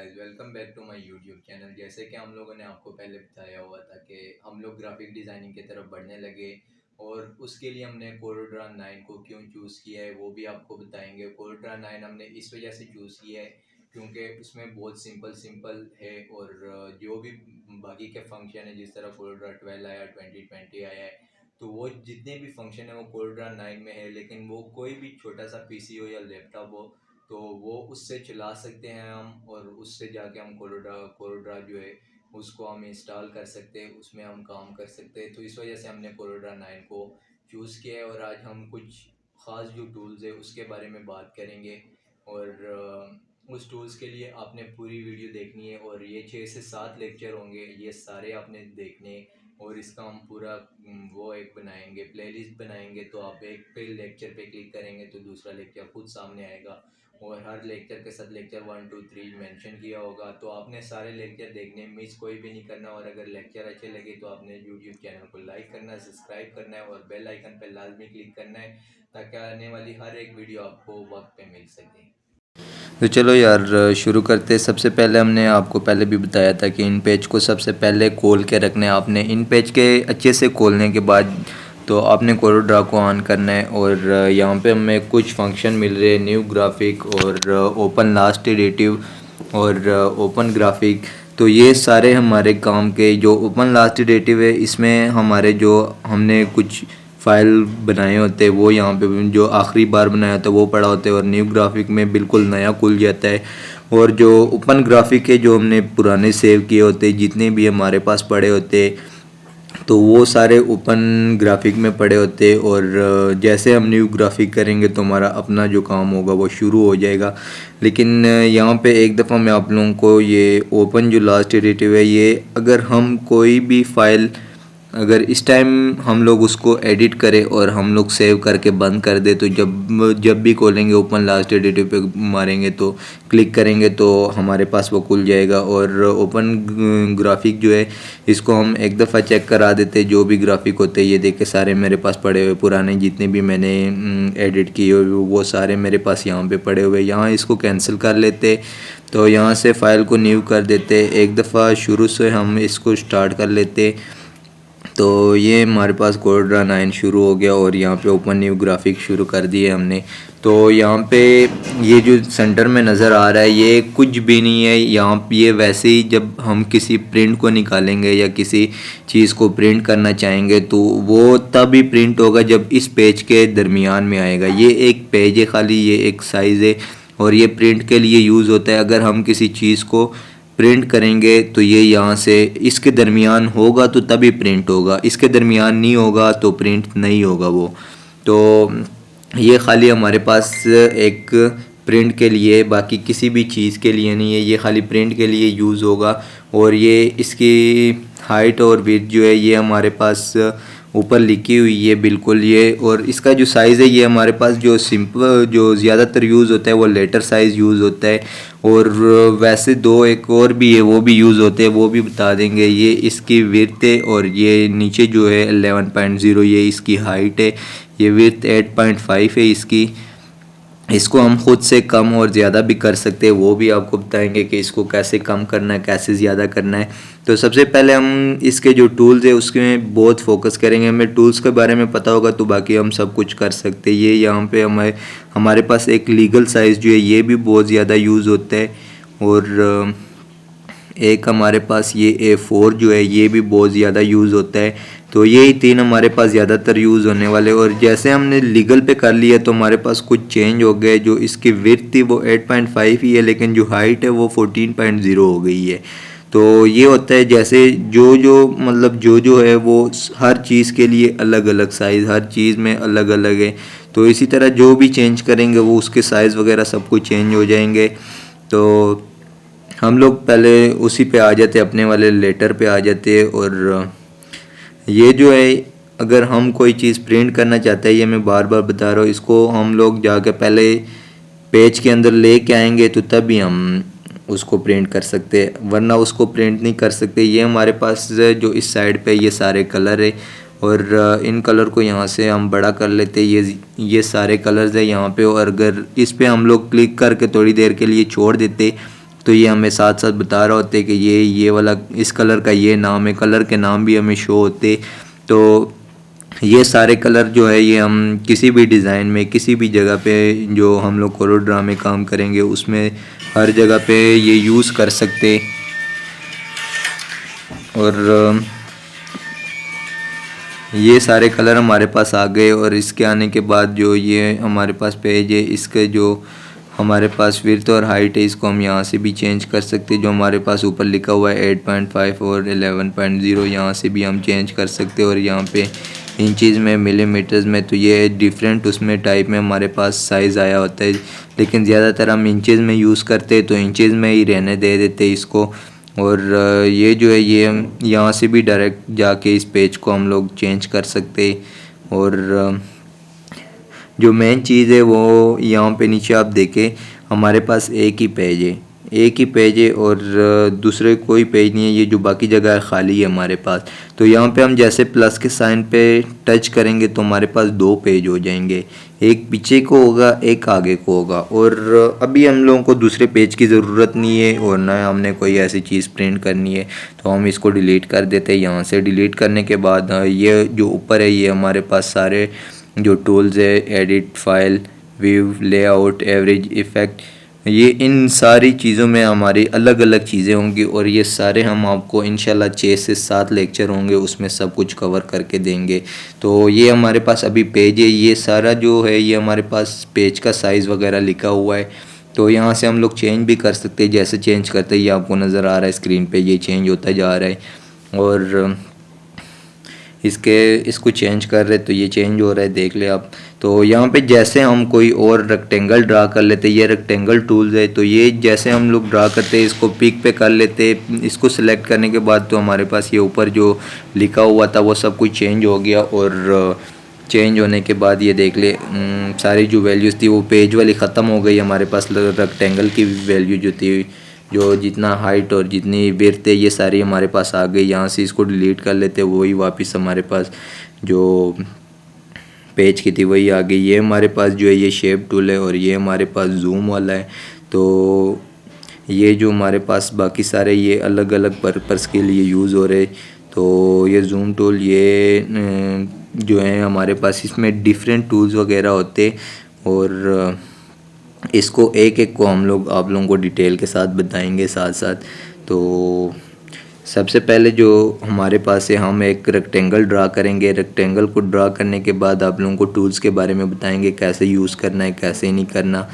Guys, welcome back to my YouTube channel. जैसे कि हम लोगों ने आपको पहले बताया हुआ था कि हम लोग ग्राफिक डिज़ाइनिंग की तरफ बढ़ने लगे और उसके लिए हमने कोरोड्रा 9 को क्यों चूज़ किया है वो भी आपको बताएंगे। कोरोड्रा 9 हमने इस वजह से चूज़ किया है क्योंकि उसमें बहुत सिंपल सिंपल है और जो भी बाकी के फंक्शन है, जिस तरह कोरोड्रा 12 आया, 2020 आया है, तो वो जितने भी फंक्शन है वो कोरोड्रा 9 में है। लेकिन वो कोई भी छोटा सा पीसी हो या लैपटॉप हो तो वो उससे चला सकते हैं हम, और उससे जाके हम कोरोड्रा जो है उसको हम इंस्टॉल कर सकते हैं, उसमें हम काम कर सकते हैं। तो इस वजह से हमने कोरोड्रा 9 को चूज़ किया है और आज हम कुछ ख़ास जो टूल्स है उसके बारे में बात करेंगे। और उस टूल्स के लिए आपने पूरी वीडियो देखनी है और ये 6 से 7 लेक्चर होंगे, ये सारे आपने देखने हैं। और इसका हम पूरा वो एक बनाएंगे, प्लेलिस्ट बनाएंगे। तो आप एक पे लेक्चर पे क्लिक करेंगे तो दूसरा लेक्चर खुद सामने आएगा और हर लेक्चर के साथ लेक्चर 1 2 3 मेंशन किया होगा। तो आपने सारे लेक्चर देखने, मिस कोई भी नहीं करना। और अगर लेक्चर अच्छे लगे तो आपने यूट्यूब चैनल को लाइक करना है, सब्सक्राइब करना है और बेल आइकन पर लाजमी क्लिक करना है ताकि आने वाली हर एक वीडियो आपको वक्त पे मिल सके। तो चलो यार शुरू करते हैं। सबसे पहले हमने आपको पहले भी बताया था कि इन पेज को सबसे पहले खोल के रखना है आपने। इन पेज के अच्छे से खोलने के बाद तो आपने कोरोड्रा को ऑन करना है और यहाँ पे हमें कुछ फंक्शन मिल रहे हैं, न्यू ग्राफिक और ओपन लास्ट इटरेटिव और ओपन ग्राफिक। तो ये सारे हमारे काम के। जो ओपन लास्ट इटरेटिव है इसमें हमारे जो हमने कुछ फ़ाइल बनाए होते हैं वो यहाँ पे जो आखिरी बार बनाया होता है वो पड़ा होता है और न्यू ग्राफिक में बिल्कुल नया खुल जाता है। और जो ओपन ग्राफिक है जो हमने पुराने सेव किए होते हैं, जितने भी हमारे पास पड़े होते हैं, तो वो सारे ओपन ग्राफिक में पड़े होते हैं। और जैसे हम न्यू ग्राफिक करेंगे तो हमारा अपना जो काम होगा वो शुरू हो जाएगा। लेकिन यहाँ पे एक दफ़ा मैं आप लोगों को ये ओपन जो लास्ट इटरेटिव है, ये अगर हम कोई भी फ़ाइल अगर इस टाइम हम लोग उसको एडिट करें और हम लोग सेव करके बंद कर दे तो जब जब भी खोलेंगे ओपन लास्ट एडिटिव पे मारेंगे तो क्लिक करेंगे तो हमारे पास वो खुल जाएगा। और ओपन ग्राफिक जो है इसको हम एक दफ़ा चेक करा देते, जो भी ग्राफिक होते हैं ये देख के सारे मेरे पास पड़े हुए पुराने जितने भी मैंने एडिट किए हुए वो सारे मेरे पास यहाँ पे पड़े हुए। यहाँ इसको कैंसिल कर लेते तो यहाँ से फ़ाइल को न्यू कर देते। एक दफ़ा शुरू से हम इसको स्टार्ट कर लेते तो ये हमारे पास कोरोड्रा 9 शुरू हो गया और यहाँ पे ओपन न्यू ग्राफिक शुरू कर दिए हमने। तो यहाँ पे ये जो सेंटर में नज़र आ रहा है ये कुछ भी नहीं है। यहाँ पे ये वैसे ही जब हम किसी प्रिंट को निकालेंगे या किसी चीज़ को प्रिंट करना चाहेंगे तो वो तभी प्रिंट होगा जब इस पेज के दरमियान में आएगा। ये एक पेज है खाली, ये एक साइज़ है और ये प्रिंट के लिए यूज़ होता है। अगर हम किसी चीज़ को प्रिंट करेंगे तो ये यहाँ से इसके दरमियान होगा तो तभी प्रिंट होगा, इसके दरमियान नहीं होगा तो प्रिंट नहीं होगा वो। तो ये खाली हमारे पास एक प्रिंट के लिए, बाकी किसी भी चीज़ के लिए नहीं है, ये खाली प्रिंट के लिए यूज़ होगा। और ये इसकी हाइट और विड्थ जो है ये हमारे पास ऊपर लिखी हुई है बिल्कुल ये। और इसका जो साइज़ है ये हमारे पास जो सिंपल जो ज़्यादातर यूज़ होता है वो लेटर साइज़ यूज़ होता है। और वैसे दो एक और भी है वो भी यूज़ होते हैं, वो भी बता देंगे। ये इसकी विड्थ है और ये नीचे जो है 11.0 ये इसकी हाइट है, ये विड्थ 8.5 है इसकी। इसको हम ख़ुद से कम और ज़्यादा भी कर सकते हैं, वो भी आपको बताएंगे कि इसको कैसे कम करना है कैसे ज़्यादा करना है। तो सबसे पहले हम इसके जो टूल्स है उसके बहुत फोकस करेंगे। हमें टूल्स के बारे में पता होगा तो बाकी हम सब कुछ कर सकते हैं। ये यहाँ पे हमारे पास एक लीगल साइज़ जो है ये भी बहुत ज़्यादा यूज़ होता है। और एक हमारे पास ये A4 जो है ये भी बहुत ज़्यादा यूज़ होता है। तो यही तीन हमारे पास ज़्यादातर यूज़ होने वाले। और जैसे हमने लीगल पे कर लिया तो हमारे पास कुछ चेंज हो गए। जो इसकी विड्थ थी वो 8.5 ही है लेकिन जो हाइट है वो 14.0 हो गई है। तो ये होता है जैसे जो मतलब जो है वो हर चीज़ के लिए अलग अलग साइज़, हर चीज़ में अलग अलग है। तो इसी तरह जो भी चेंज करेंगे वो उसके साइज़ वगैरह सब कुछ चेंज हो जाएंगे। तो हम लोग पहले उसी पे आ जाते, अपने वाले लेटर पे आ जाते। और ये जो है अगर हम कोई चीज़ प्रिंट करना चाहते हैं, ये मैं बार बार बता रहा हूँ, इसको हम लोग जाके पहले पेज के अंदर ले के आएंगे तो तभी हम उसको प्रिंट कर सकते हैं, वरना उसको प्रिंट नहीं कर सकते। ये हमारे पास जो इस साइड पे ये सारे कलर है और इन कलर को यहाँ से हम बड़ा कर लेते हैं। ये सारे कलर्स है यहाँ पे। और अगर इस पे हम लोग क्लिक करके थोड़ी देर के लिए छोड़ देते तो तो ये हमें साथ साथ बता रहा होते कि ये वाला इस कलर का ये नाम है, कलर के नाम भी हमें शो होते। तो ये सारे कलर जो है ये हम किसी भी डिज़ाइन में किसी भी जगह पे जो हम लोग कोरोड्रा में काम करेंगे उसमें हर जगह पे ये यूज़ कर सकते। और ये सारे कलर हमारे पास आ गए और इसके आने के बाद जो ये हमारे पास पेज है इसके जो हमारे पास विड्थ और हाइट है इसको हम यहाँ से भी चेंज कर सकते हैं। जो हमारे पास ऊपर लिखा हुआ है 8.5 और 11.0 यहाँ से भी हम चेंज कर सकते हैं। और यहाँ पे इंचज़ में मिलीमीटर्स में तो ये डिफरेंट उसमें टाइप में हमारे पास साइज़ आया होता है, लेकिन ज़्यादातर हम इंचज़ में यूज़ करते हैं तो इंचज़ में ही रहने दे देते इसको। और ये जो है ये यहाँ से भी डायरेक्ट जाके इस पेज को हम लोग चेंज कर सकते। और जो मेन चीज़ है वो यहाँ पे नीचे आप देखें हमारे पास एक ही पेज है और दूसरे कोई पेज नहीं है। ये जो बाकी जगह है खाली है हमारे पास। तो यहाँ पे हम जैसे प्लस के साइन पे टच करेंगे तो हमारे पास 2 पेज हो जाएंगे, एक पीछे को होगा एक आगे को होगा। और अभी हम लोगों को दूसरे पेज की ज़रूरत नहीं है और ना हमने कोई ऐसी चीज़ प्रिंट करनी है, तो हम इसको डिलीट कर देते हैं। यहाँ से डिलीट करने के बाद ये जो ऊपर है ये हमारे पास सारे जो टूल्स है edit, file, view, layout, average, effect, ये इन सारी चीज़ों में हमारी अलग अलग चीज़ें होंगी और ये सारे हम आपको इंशाल्लाह 6 से 7 लेक्चर होंगे उसमें सब कुछ कवर करके देंगे। तो ये हमारे पास अभी पेज है, ये सारा जो है ये हमारे पास पेज का साइज़ वगैरह लिखा हुआ है। तो यहाँ से हम लोग चेंज भी कर सकते हैं, जैसे चेंज करते ही आपको नज़र आ रहा है स्क्रीन पे ये चेंज होता जा रहा है। और इसको चेंज कर रहे तो ये चेंज हो रहा है, देख ले आप। तो यहाँ पे जैसे हम कोई और रेक्टेंगल ड्रा कर लेते, ये रेक्टेंगल टूल्स है तो ये जैसे हम लोग ड्रा करते हैं इसको पिक पे कर लेते। इसको सिलेक्ट करने के बाद तो हमारे पास ये ऊपर जो लिखा हुआ था वो सब कुछ चेंज हो गया। और चेंज होने के बाद ये देख ले सारी जो वैल्यूज़ थी वो पेज वाली ख़त्म हो गई। हमारे पास रेक्टेंगल की वैल्यू जो थी, जो जितना हाइट और जितनी विड्थ है ये सारी हमारे पास आ गई। यहाँ से इसको डिलीट कर लेते, वही वापस हमारे पास जो पेज की थी वही आ गई। ये हमारे पास जो है ये शेप टूल है और ये हमारे पास जूम वाला है। तो ये जो हमारे पास बाकी सारे ये अलग अलग पर्पस के लिए यूज़ हो रहे। तो ये जूम टूल ये जो है हमारे पास इसमें डिफरेंट टूल्स वगैरह होते और इसको एक एक को हम लोग आप लोगों को डिटेल के साथ बताएंगे साथ साथ। तो सबसे पहले जो हमारे पास है हम एक रेक्टेंगल ड्रा करेंगे। रेक्टेंगल को ड्रा करने के बाद आप लोगों को टूल्स के बारे में बताएंगे कैसे यूज़ करना है कैसे नहीं करना।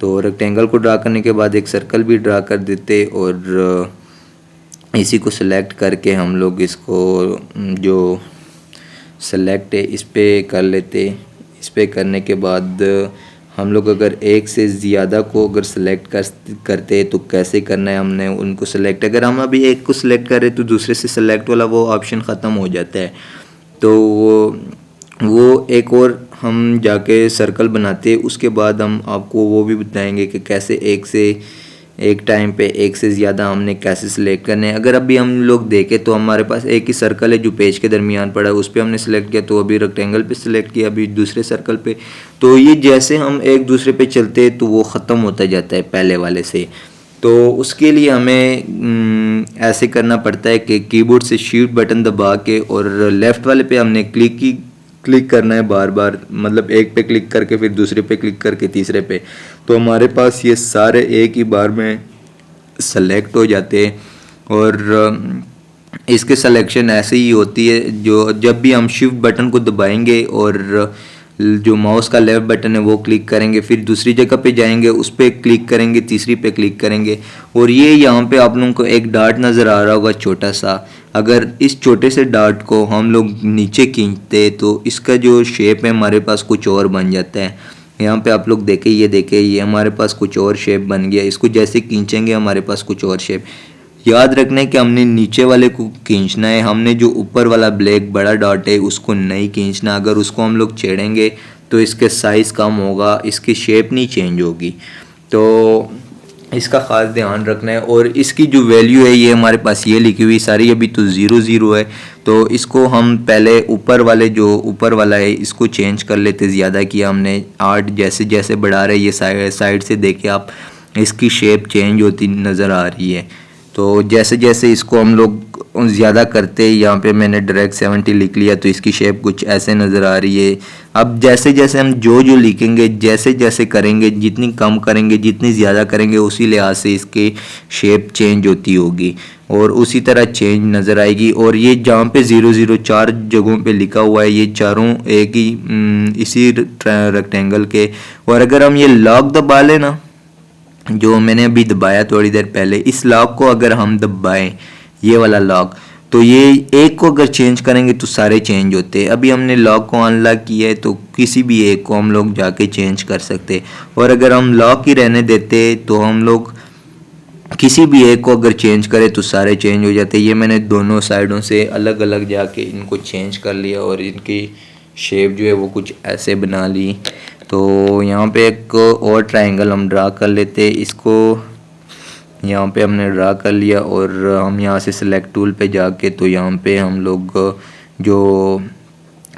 तो रेक्टेंगल को ड्रा करने के बाद एक सर्कल भी ड्रा कर देते और इसी को सिलेक्ट करके हम लोग इसको जो सेलेक्ट है इस पर कर लेते। इस पर करने के बाद हम लोग अगर एक से ज़्यादा को अगर सेलेक्ट करते तो कैसे करना है हमने उनको सेलेक्ट। अगर हम अभी एक को सिलेक्ट करें तो दूसरे से सेलेक्ट वाला वो ऑप्शन ख़त्म हो जाता है। तो वो एक और हम जाके सर्कल बनाते हैं, उसके बाद हम आपको वो भी बताएंगे कि कैसे एक टाइम पे एक से ज़्यादा हमने कैसे सिलेक्ट करने हैं। अगर अभी हम लोग देखें तो हमारे पास एक ही सर्कल है जो पेज के दरमियान पड़ा है, उस पर हमने सेलेक्ट किया। तो अभी रेक्टेंगल पे सिलेक्ट किया, अभी दूसरे सर्कल पे। तो ये जैसे हम एक दूसरे पे चलते हैं तो वो ख़त्म होता जाता है पहले वाले से। तो उसके लिए हमें ऐसे करना पड़ता है कि कीबोर्ड से शिफ्ट बटन दबा के और लेफ़्ट वाले पे हमने क्लिक करना है बार बार, मतलब एक पे क्लिक करके फिर दूसरे पे क्लिक करके तीसरे पे। तो हमारे पास ये सारे एक ही बार में सेलेक्ट हो जाते हैं। और इसके सिलेक्शन ऐसे ही होती है जो जब भी हम शिफ्ट बटन को दबाएंगे और जो माउस का लेफ्ट बटन है वो क्लिक करेंगे, फिर दूसरी जगह पे जाएंगे उस पर क्लिक करेंगे, तीसरी पे क्लिक करेंगे। और ये यहाँ पे आप लोगों को एक डार्ट नज़र आ रहा होगा छोटा सा। अगर इस छोटे से डार्ट को हम लोग नीचे खींचते तो इसका जो शेप है हमारे पास कुछ और बन जाता है। यहाँ पे आप लोग देखें, ये हमारे पास कुछ और शेप बन गया। इसको जैसे खींचेंगे हमारे पास कुछ और शेप। याद रखना है कि हमने नीचे वाले को खींचना है, हमने जो ऊपर वाला ब्लैक बड़ा डॉट है उसको नहीं खींचना। अगर उसको हम लोग छेड़ेंगे तो इसके साइज़ कम होगा, इसकी शेप नहीं चेंज होगी। तो इसका ख़ास ध्यान रखना है। और इसकी जो वैल्यू है ये हमारे पास ये लिखी हुई सारी, अभी तो 0 है। तो इसको हम पहले ऊपर वाला है इसको चेंज कर लेते। ज़्यादा किया हमने 8, जैसे जैसे बढ़ा रहे ये साइड से देखे आप इसकी शेप चेंज होती नज़र आ रही है। तो जैसे जैसे इसको हम लोग ज़्यादा करते, यहाँ पे मैंने डायरेक्ट 70 लिख लिया तो इसकी शेप कुछ ऐसे नज़र आ रही है। अब जैसे जैसे हम जो लिखेंगे, जैसे जैसे करेंगे, जितनी कम करेंगे जितनी ज़्यादा करेंगे, उसी लिहाज से इसकी शेप चेंज होती होगी और उसी तरह चेंज नज़र आएगी। और ये जहाँ पे 00 4 जगहों पे लिखा हुआ है, ये चारों एक ही इसी रेक्टेंगल के। और अगर हम ये लॉक दबा लें ना, जो मैंने अभी दबाया थोड़ी देर पहले, इस लॉक को अगर हम दबाएं, ये वाला लॉक, तो ये एक को अगर चेंज करेंगे तो सारे चेंज होते हैं। अभी हमने लॉक को अनलॉक किया है तो किसी भी एक को हम लोग जाके चेंज कर सकते। और अगर हम लॉक ही रहने देते तो हम लोग किसी भी एक को अगर चेंज करें तो सारे चेंज हो जाते। ये मैंने दोनों साइडों से अलग अलग जाके इनको चेंज कर लिया और इनकी शेप जो है वो कुछ ऐसे बना ली। तो यहाँ पे एक और ट्रायंगल हम ड्रा कर लेते। इसको यहाँ पे हमने ड्रा कर लिया और हम यहाँ से सेलेक्ट टूल पे जाके, तो यहाँ पे हम लोग जो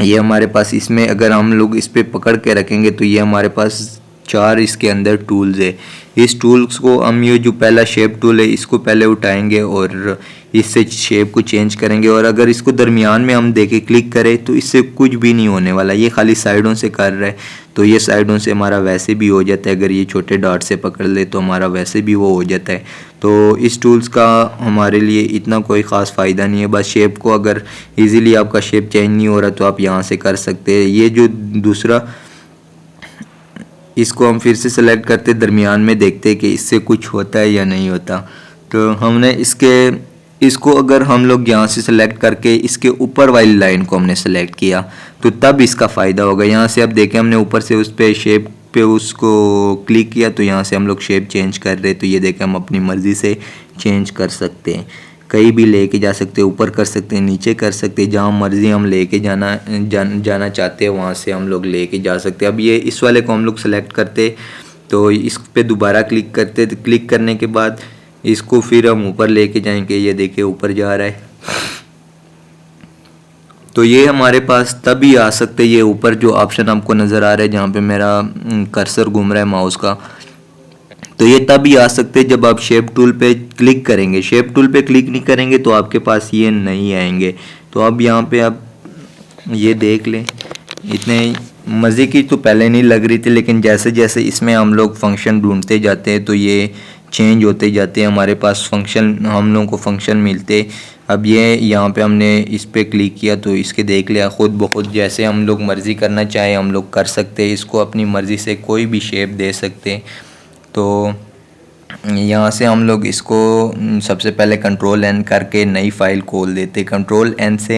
ये हमारे पास, इसमें अगर हम लोग इस पे पकड़ के रखेंगे तो ये हमारे पास 4 इसके अंदर टूल्स है। इस टूल्स को हम, ये जो पहला शेप टूल है इसको पहले उठाएंगे और इससे शेप को चेंज करेंगे। और अगर इसको दरमियान में हम देके क्लिक करें तो इससे कुछ भी नहीं होने वाला, ये खाली साइडों से कर रहा है। तो ये साइडों से हमारा वैसे भी हो जाता है, अगर ये छोटे डॉट से पकड़ ले तो हमारा वैसे भी वो हो जाता है। तो इस टूल्स का हमारे लिए इतना कोई ख़ास फ़ायदा नहीं है। बस शेप को अगर इजीली आपका शेप चेंज नहीं हो रहा तो आप यहाँ से कर सकते हैं। ये जो दूसरा, इसको हम फिर से सेलेक्ट करते, दरमियान में देखते कि इससे कुछ होता है या नहीं होता। तो हमने इसको अगर हम लोग यहाँ से सेलेक्ट करके इसके ऊपर वाली लाइन को हमने सेलेक्ट किया तो तब इसका फ़ायदा होगा। यहाँ से अब देखें, हमने ऊपर से उस पर शेप पे उसको क्लिक किया तो यहाँ से हम लोग शेप चेंज कर रहे। तो ये देखें, हम अपनी मर्ज़ी से चेंज कर सकते हैं, कहीं भी लेके जा सकते हैं, ऊपर कर सकते हैं, नीचे कर सकते हैं, जहाँ मर्ज़ी हम लेके जाना चाहते हैं वहाँ से हम लोग लेके जा सकते हैं। अब ये इस वाले को हम लोग सेलेक्ट करते तो इस पे दोबारा क्लिक करते, तो क्लिक करने के बाद इसको फिर हम ऊपर लेके जाएंगे। ये देखिए ऊपर जा रहा है। तो ये हमारे पास तभी आ सकते, ये ऊपर जो ऑप्शन आपको नज़र आ रहा है जहाँ पे मेरा कर्सर घूम रहा है माउस का, तो ये तभी आ सकते जब आप शेप टूल पे क्लिक करेंगे। शेप टूल पे क्लिक नहीं करेंगे तो आपके पास ये नहीं आएंगे। तो अब यहाँ पे आप ये देख लें, इतने मज़े की तो पहले नहीं लग रही थी, लेकिन जैसे जैसे इसमें हम लोग फंक्शन ढूंढते जाते हैं तो ये चेंज होते जाते हैं। हमारे पास फंक्शन, हम लोगों को फंक्शन मिलते। अब ये यहाँ पे हमने इस पे क्लिक किया तो इसके देख लिया, ख़ुद ब खुद जैसे हम लोग मर्ज़ी करना चाहें हम लोग कर सकते हैं। इसको अपनी मर्ज़ी से कोई भी शेप दे सकते हैं। तो यहाँ से हम लोग इसको सबसे पहले कंट्रोल N करके नई फ़ाइल खोल देते। कंट्रोल N से